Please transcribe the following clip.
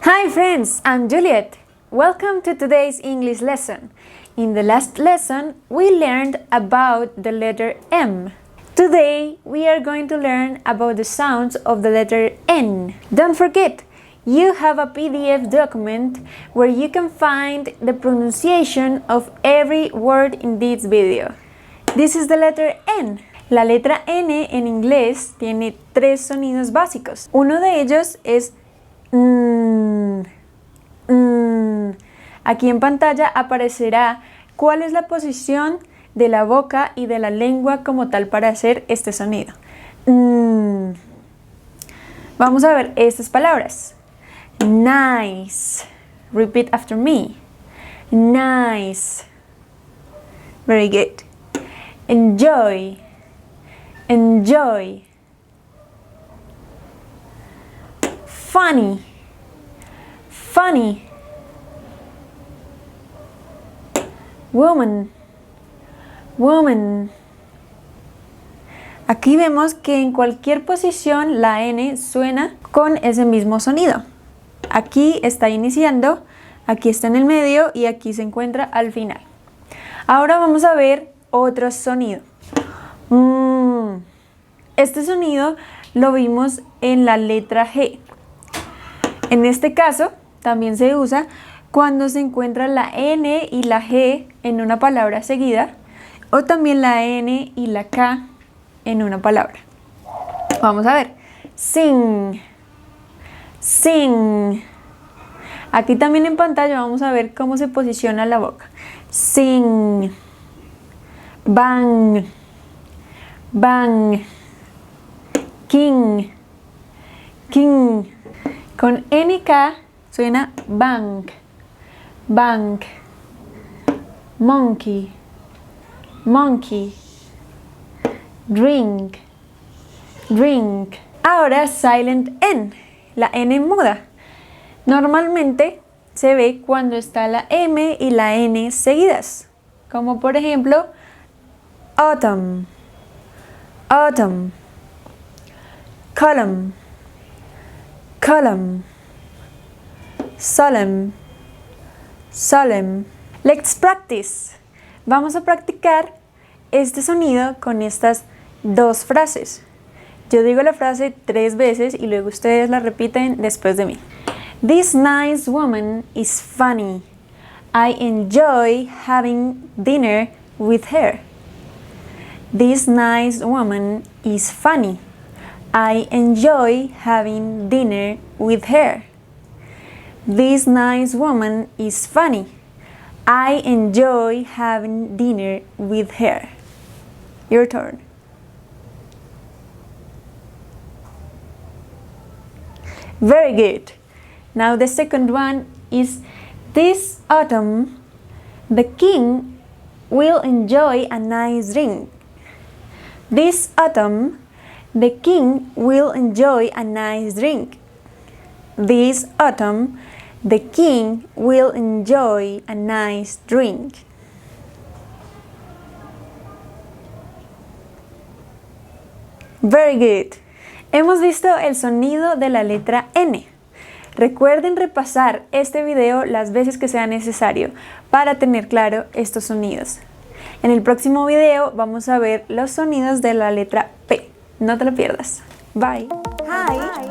Hi friends, I'm Juliet. Welcome to today's English lesson. In the last lesson, we learned about the letter M. Today, we are going to learn about the sounds of the letter N. Don't forget, you have a PDF document where you can find the pronunciation of every word in this video. This is the letter N. La letra N en inglés tiene tres sonidos básicos. Uno de ellos es Aquí en pantalla aparecerá cuál es la posición de la boca y de la lengua como tal para hacer este sonido. Vamos a ver estas palabras. Nice. Repeat after me. Nice. Very good. Enjoy. Enjoy. Funny. Funny. Woman. Woman. Aquí vemos que en cualquier posición la N suena con ese mismo sonido. Aquí está iniciando, aquí está en el medio y aquí se encuentra al final. Ahora vamos a ver otro sonido. Este sonido lo vimos en la letra G. En este caso también se usa cuando se encuentra la N y la G en una palabra seguida o también la N y la K en una palabra. Vamos a ver. Sing. Sing. Aquí también en pantalla vamos a ver cómo se posiciona la boca. Sing. Bang. Bang. King. King. Con N y K suena bang. Bang. Monkey. Monkey. Drink. Drink. Ahora silent N, la N muda. Normalmente se ve cuando está la M y la N seguidas, como por ejemplo autumn, autumn, column, column, solemn, solemn. Let's practice. Vamos a practicar este sonido con estas dos frases. Yo digo la frase 3 veces y luego ustedes la repiten después de mí. This nice woman is funny. I enjoy having dinner with her. This nice woman is funny. I enjoy having dinner with her. This nice woman is funny. I enjoy having dinner with her. Your turn. Very good. Now the second one is this autumn the king will enjoy a nice drink. This autumn the king will enjoy a nice drink. This autumn the king will enjoy a nice drink. Very good. Hemos visto el sonido de la letra N. Recuerden repasar este video las veces que sea necesario para tener claro estos sonidos. En el próximo video vamos a ver los sonidos de la letra P. No te lo pierdas. Bye. Hi.